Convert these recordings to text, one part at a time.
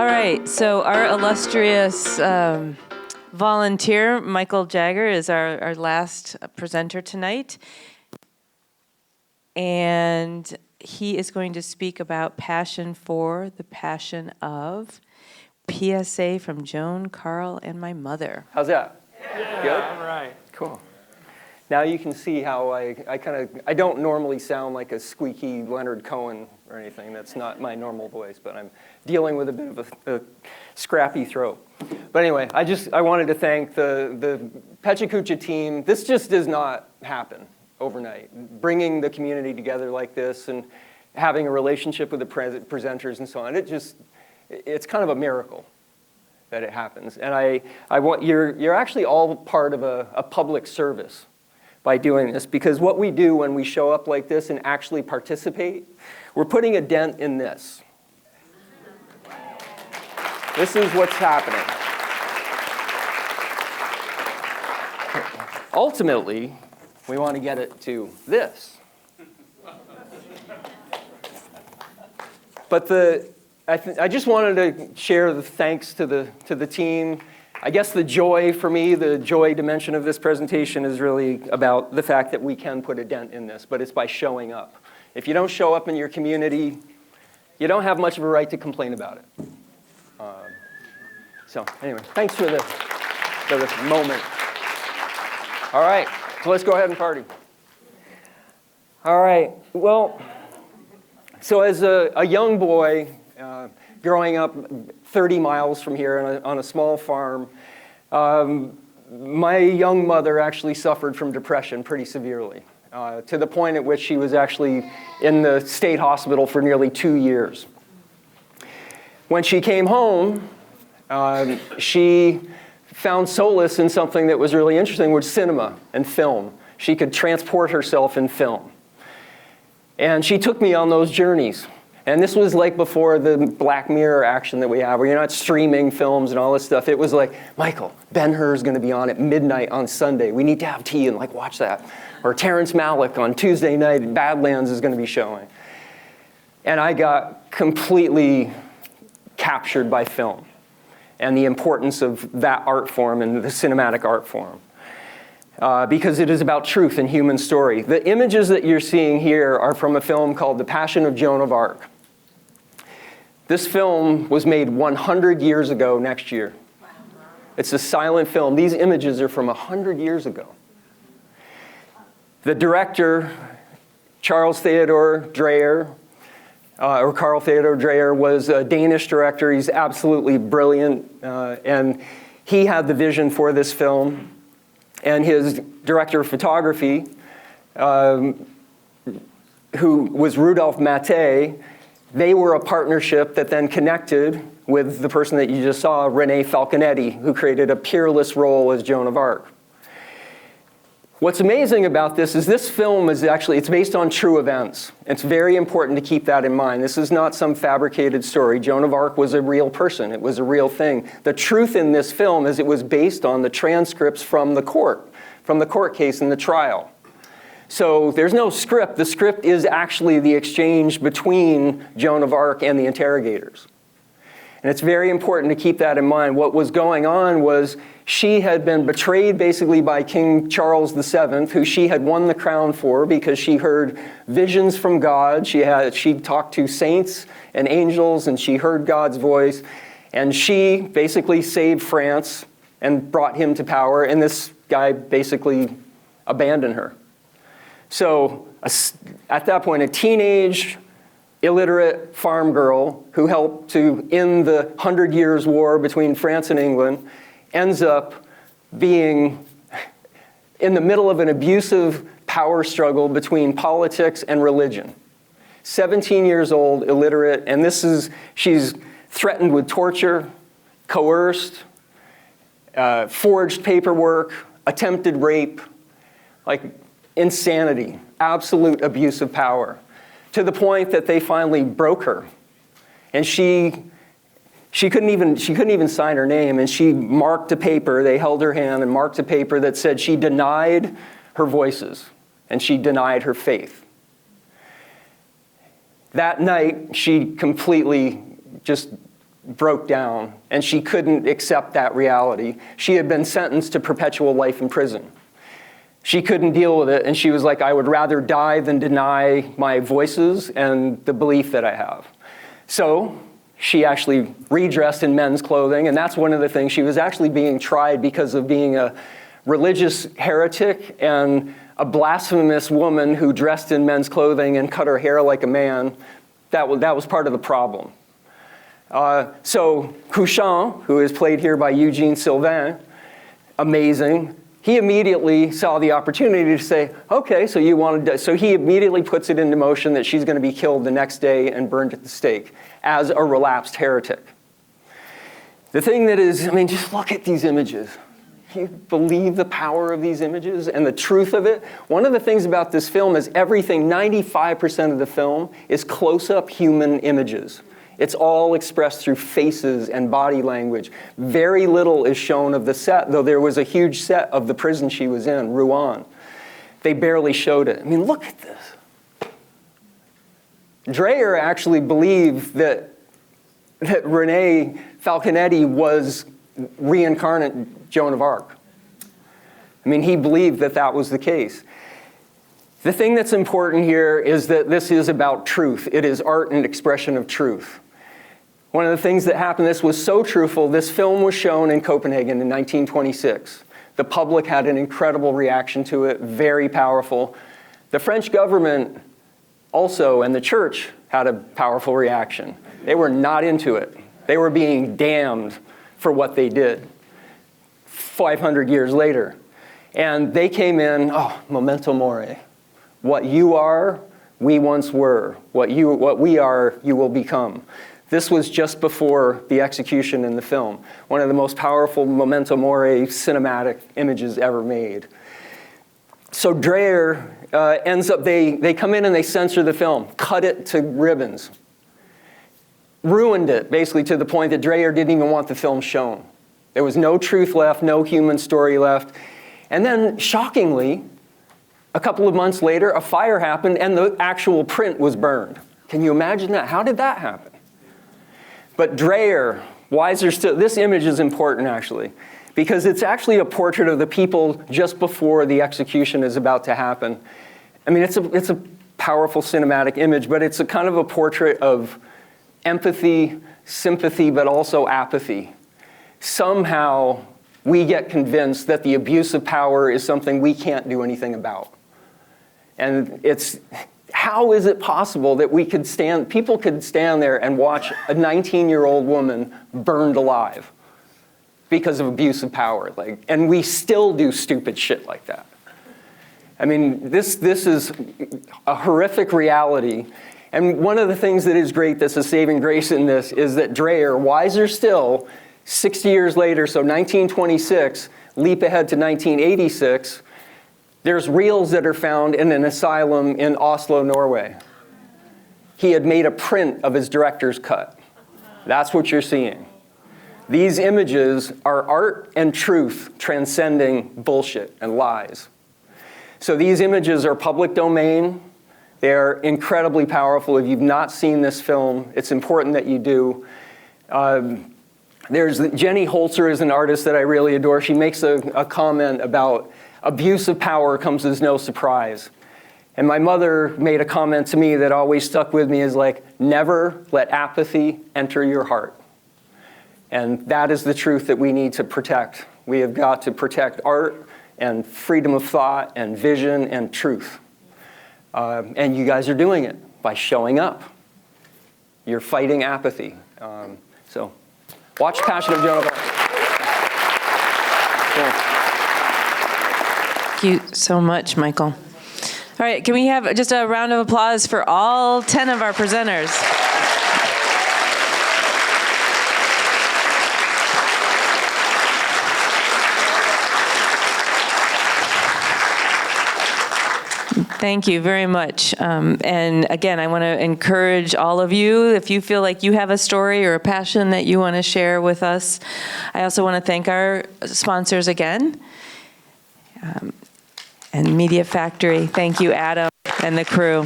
right, so our illustrious volunteer, Michael Jager, is our last presenter tonight. And he is going to speak about Passion for the Passion of, PSA from Joan, Carl, and my mother. How's that? Yeah, good? All right. Cool. Now you can see how I don't normally sound like a squeaky Leonard Cohen or anything. That's not my normal voice, but I'm dealing with a bit of a scrappy throat. But anyway, I wanted to thank the PechaKucha team. This just does not happen overnight. Bringing the community together like this and having a relationship with the presenters and so on, it's kind of a miracle that it happens. And I want you're actually all part of a public service by doing this, because what we do when we show up like this and actually participate, we're putting a dent in this. This is what's happening. Ultimately, we want to get it to this. But I just wanted to share the thanks to the team. I guess the joy for me, the joy dimension of this presentation is really about the fact that we can put a dent in this, but it's by showing up. If you don't show up in your community, you don't have much of a right to complain about it. So anyway, thanks for the moment. All right, so let's go ahead and party. All right, well, so as a young boy, growing up 30 miles from here on a small farm, my young mother actually suffered from depression pretty severely, to the point at which she was actually in the state hospital for nearly 2 years. When she came home, she found solace in something that was really interesting, which was cinema and film. She could transport herself in film. And she took me on those journeys. And this was like before the Black Mirror action that we have, where you're not streaming films and all this stuff. It was like, Michael, Ben-Hur's going to be on at midnight on Sunday. We need to have tea and watch that. Or Terrence Malick on Tuesday night, Badlands is going to be showing. And I got completely captured by film and the importance of that art form and the cinematic art form. Because it is about truth and human story. The images that you're seeing here are from a film called The Passion of Joan of Arc. This film was made 100 years ago next year. It's a silent film. These images are from 100 years ago. The director, Charles Theodor Dreyer, or Carl Theodor Dreyer, was a Danish director. He's absolutely brilliant. And he had the vision for this film. And his director of photography, who was Rudolph Maté, they were a partnership that then connected with the person that you just saw, René Falconetti, who created a peerless role as Joan of Arc. What's amazing about this film is actually, it's based on true events. It's very important to keep that in mind. This is not some fabricated story. Joan of Arc was a real person. It was a real thing. The truth in this film is it was based on the transcripts from the court case and the trial. So there's no script. The script is actually the exchange between Joan of Arc and the interrogators. And it's very important to keep that in mind. What was going on was she had been betrayed basically by King Charles VII, who she had won the crown for because she heard visions from God. She talked to saints and angels, and she heard God's voice. And she basically saved France and brought him to power, and this guy basically abandoned her. So at that point, a teenage, illiterate farm girl who helped to end the 100 Years' War between France and England ends up being in the middle of an abusive power struggle between politics and religion. 17 years old, illiterate, and she's threatened with torture, coerced, forged paperwork, attempted rape, insanity, absolute abuse of power, to the point that they finally broke her. And she couldn't even sign her name, and she marked a paper. They held her hand and marked a paper that said she denied her voices and she denied her faith. That night, she completely just broke down, and she couldn't accept that reality. She had been sentenced to perpetual life in prison. She couldn't deal with it, and she was like, I would rather die than deny my voices and the belief that I have. So she actually redressed in men's clothing, and that's one of the things. She was actually being tried because of being a religious heretic and a blasphemous woman who dressed in men's clothing and cut her hair like a man. That was part of the problem. So Couchon, who is played here by Eugene Sylvain, amazing, he immediately saw the opportunity to say, okay, so you want to, so he immediately puts it into motion that she's going to be killed the next day and burned at the stake as a relapsed heretic. The thing that is, I mean, just look at these images. Can you believe the power of these images and the truth of it? One of the things about this film is everything, 95% of the film is close-up human images. It's all expressed through faces and body language. Very little is shown of the set, though there was a huge set of the prison she was in, Rouen. They barely showed it. I mean, look at this. Dreyer actually believed that Renee Falconetti was reincarnate Joan of Arc. I mean, he believed that that was the case. The thing that's important here is that this is about truth. It is art and expression of truth. One of the things that happened, this was so truthful, this film was shown in Copenhagen in 1926. The public had an incredible reaction to it, very powerful. The French government also, and the church, had a powerful reaction. They were not into it. They were being damned for what they did 500 years later. And they came in, oh, memento mori. What you are, we once were. What we are, you will become. This was just before the execution in the film. One of the most powerful memento mori cinematic images ever made. So Dreyer ends up, they come in and they censor the film, cut it to ribbons. Ruined it, basically, to the point that Dreyer didn't even want the film shown. There was no truth left, no human story left. And then, shockingly, a couple of months later, a fire happened and the actual print was burned. Can you imagine that? How did that happen? But Dreyer, wiser still, this image is important, actually, because it's actually a portrait of the people just before the execution is about to happen. I mean, it's a powerful cinematic image, but it's a kind of a portrait of empathy, sympathy, but also apathy. Somehow, we get convinced that the abuse of power is something we can't do anything about. And how is it possible that people could stand there and watch a 19-year-old woman burned alive because of abuse of power? And we still do stupid shit like that. I mean, this is a horrific reality. And one of the things that is great, that's a saving grace in this, is that Dreyer, wiser still, 60 years later, so 1926, leap ahead to 1986, there's reels that are found in an asylum in Oslo, Norway. He had made a print of his director's cut. That's what you're seeing. These images are art and truth transcending bullshit and lies. So these images are public domain. They're incredibly powerful. If you've not seen this film, it's important that you do. There's Jenny Holzer is an artist that I really adore. She makes a comment about abuse of power comes as no surprise. And my mother made a comment to me that always stuck with me, is like, never let apathy enter your heart. And that is the truth that we need to protect. We have got to protect art and freedom of thought and vision and truth. And you guys are doing it by showing up. You're fighting apathy. So watch Passion of Joan of Arc. Yeah. Thank you so much, Michael. All right, can we have just a round of applause for all 10 of our presenters? Thank you very much. And again, I want to encourage all of you, if you feel like you have a story or a passion that you want to share with us. I also want to thank our sponsors again. And Media Factory. Thank you, Adam, and the crew.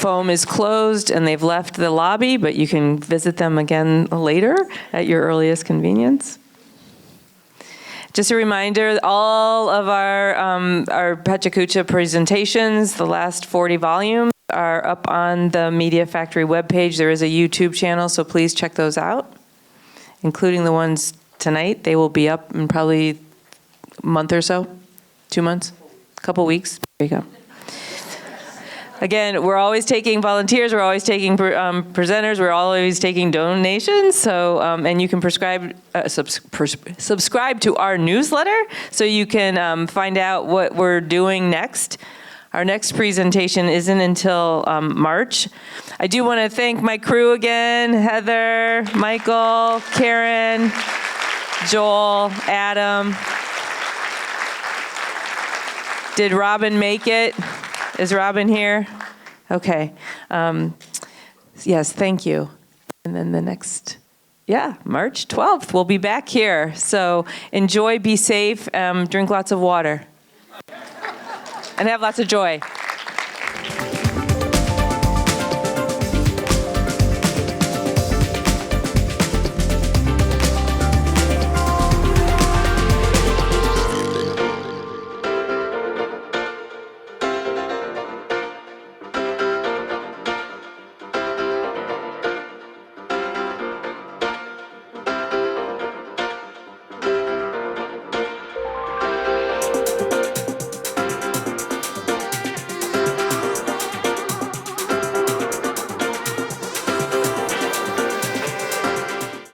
foam is closed and they've left the lobby, but you can visit them again later at your earliest convenience. Just a reminder, all of our PechaKucha presentations, the last 40 volumes, are up on the Media Factory webpage. There is a YouTube channel, so please check those out, including the ones tonight. They will be up in probably a month or so, 2 months, a couple weeks. There you go. Again, we're always taking volunteers, we're always taking presenters, we're always taking donations. So, and you can subscribe to our newsletter so you can find out what we're doing next. Our next presentation isn't until March. I do want to thank my crew again, Heather, Michael, Karen, Joel, Adam. Did Robin make it? Is Robin here? Okay. Yes, thank you. And then the next, March 12th, we'll be back here. So enjoy, be safe, drink lots of water, and have lots of joy.